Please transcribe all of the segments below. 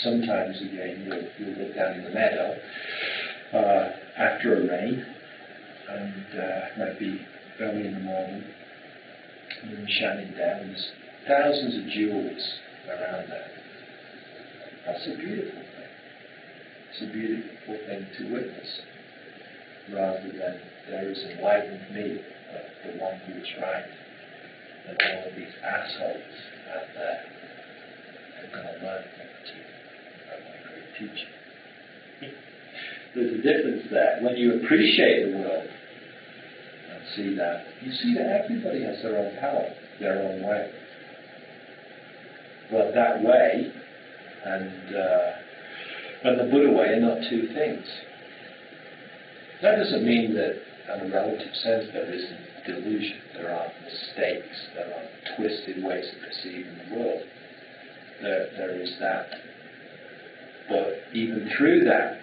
sometimes, again, you'll look down in the meadow after a rain, and it might be early in the morning, and you're shining down, and there's thousands of jewels around there. That's a beautiful thing. It's a beautiful thing to witness, rather than there is enlightened me, the one who is right, and all of these assholes out there are going to learn from my great teaching. There's a difference there. When you appreciate the world and see that, you see that everybody has their own power, their own way. But that way and the Buddha way are not two things. That doesn't mean that, in a relative sense, there isn't delusion. There aren't mistakes. There aren't twisted ways of perceiving the world. There is that. But even through that,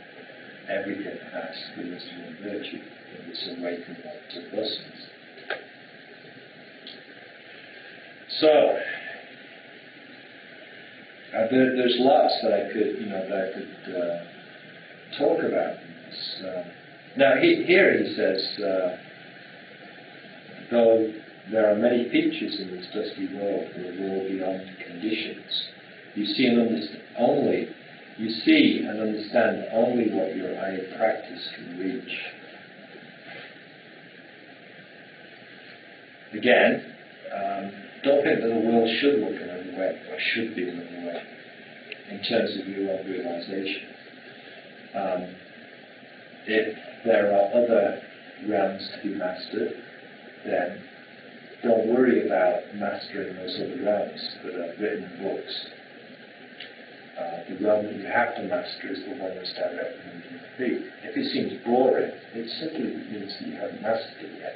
everything has the wisdom and virtue in this awakened to blessings. So, there's lots that I could talk about. Now here he says, though there are many features in this dusty world, in the world beyond conditions, you see and understand only what your eye of practice can reach. Again, don't think that the world should look another way, or should be another way, in terms of your own realization. If there are other realms to be mastered, then don't worry about mastering those other realms that are written in books. The realm that you have to master is the one that's directly under your feet. If it seems boring, it simply means that you haven't mastered it yet.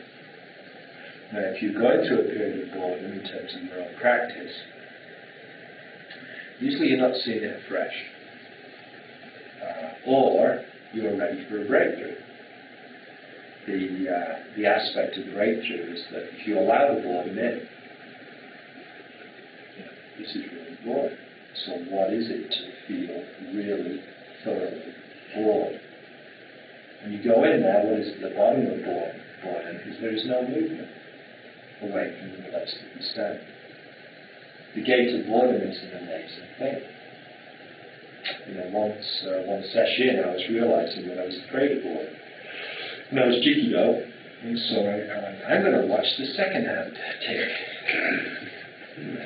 Now, if you're going through a period of boredom in terms of your own practice, usually you're not seeing it afresh. Or you're ready for a breakthrough. The aspect of breakthrough is that if you allow the boredom in, this is really boring. So what is it to feel really thoroughly bored? When you go in there, what is at the bottom of boredom is there is no movement away from the place that you stand. The gate of boredom is an amazing thing. One session I was realizing that I was afraid of boredom. And I was Jikido, and so I'm going to watch the second hand tape. And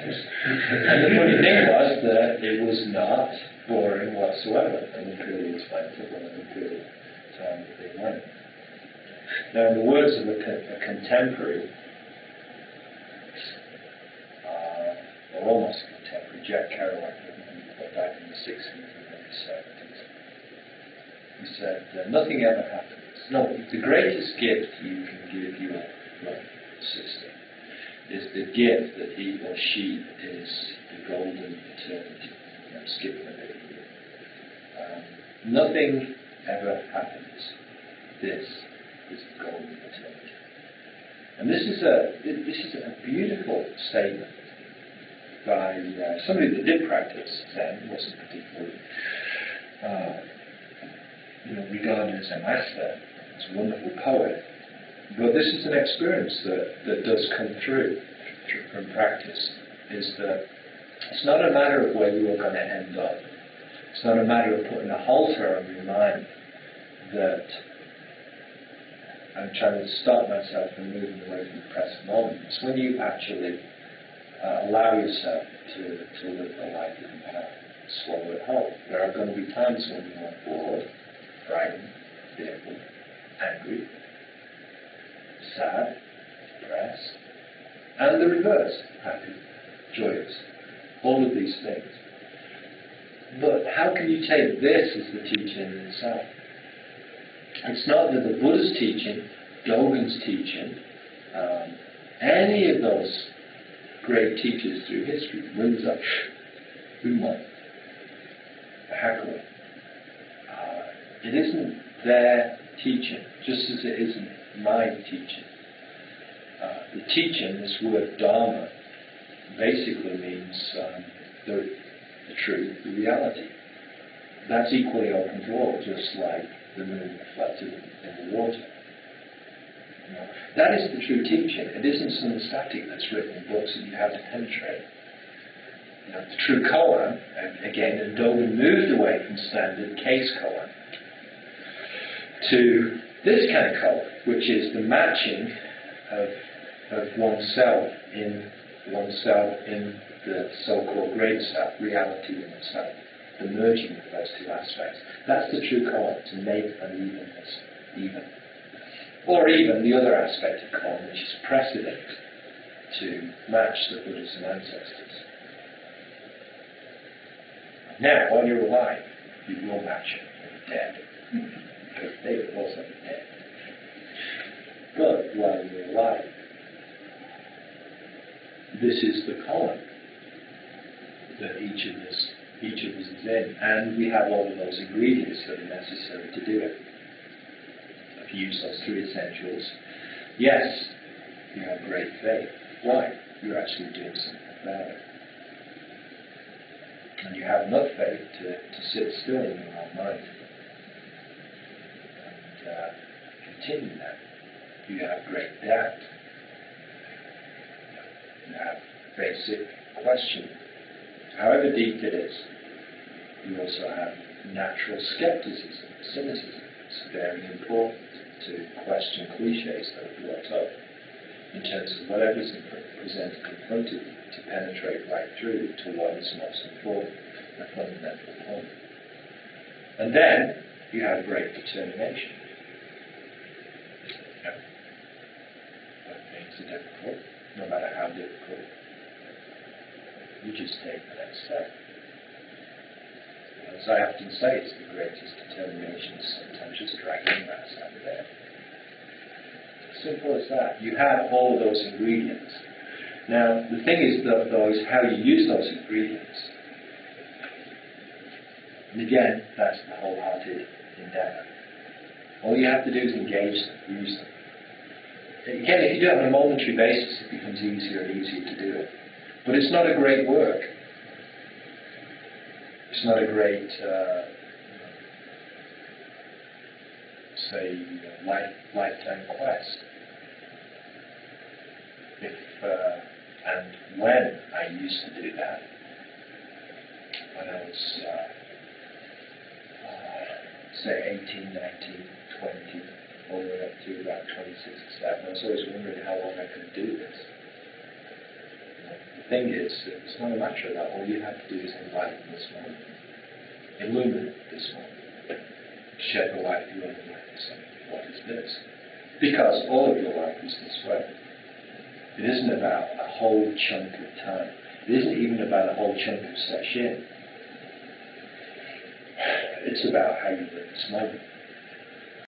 the funny thing was that it was not boring whatsoever, and it really explained it when the period of time that they went. Now, in the words of a contemporary, or almost contemporary, Jack Kerouac, back in the 60s and the 70s, he said, nothing ever happens. No, the greatest gift you can give your brother or sister is the gift that he or she is the golden eternity. I'm skipping a bit here. Nothing ever happens. This is the golden eternity. And this is a beautiful statement by somebody that did practice Zen, wasn't particularly regarded as a master. It's a wonderful poet. But this is an experience that does come through from practice, is that it's not a matter of where you are going to end up. It's not a matter of putting a halter on your mind that I'm trying to stop myself from moving away from the present moment. It's when you actually allow yourself to live the life that you have, swallow it whole. There are going to be times when you are bored, frightened, fearful, angry, sad, depressed, and the reverse, happy, joyous, all of these things. But how can you take this as the teaching in itself? It's not that the Buddha's teaching, Dogen's teaching, any of those great teachers through history, Windsor, Umar, Hackaway, it isn't their teaching, just as it isn't my teaching. The teaching, this word dharma, basically means the truth, the reality. that's equally open to all, just like the moon reflected in the water. You know, that is the true teaching. It isn't something static that's written in books that you have to penetrate. You know, the true koan, again, and Dogen moved away from standard case koan to this kind of koan, which is the matching of oneself in the so-called greater self, reality in itself, the merging of those two aspects. That's the true koan, to make unevenness even. Or even the other aspect of koan, which is precedent, to match the Buddhas and ancestors. Now, while you're alive, you will match it when you're dead, because they will also be dead. But while you're alive, this is the koan that each of us is in, and we have all of those ingredients that are necessary to do it. If you use those three essentials, yes, you have great faith. Why? You're actually doing something about it. And you have enough faith to sit still in your own mind and continue that. You have great doubt. You have basic questioning. However deep it is, you also have natural skepticism, cynicism. It's very important to question cliches that are brought up in terms of whatever's presented in front of you, to penetrate right through to what is most important, the fundamental point. And then you have great determination. You know, when things are difficult, no matter how difficult, you just take the next step. As I often say, it's the greatest determination, sometimes just dragging rats out of bed. Simple as that. You have all of those ingredients. Now, the thing is, though, is how you use those ingredients. And again, that's the wholehearted endeavor. All you have to do is engage them, use them. Again, if you do it on a momentary basis, it becomes easier and easier to do it. But it's not a great work. It's not a great, lifetime quest. If and when I used to do that, when I was, say, 18, 19, 20, all the way up to about 26 or 7, I was always wondering how long I could do this. The thing is, it's not a matter of that. All you have to do is enlighten this moment, illumine this moment, shed the light beyond the light and say, what is this? Because all of your life is this way. It isn't about a whole chunk of time. It isn't even about a whole chunk of session. It's about how you live this moment.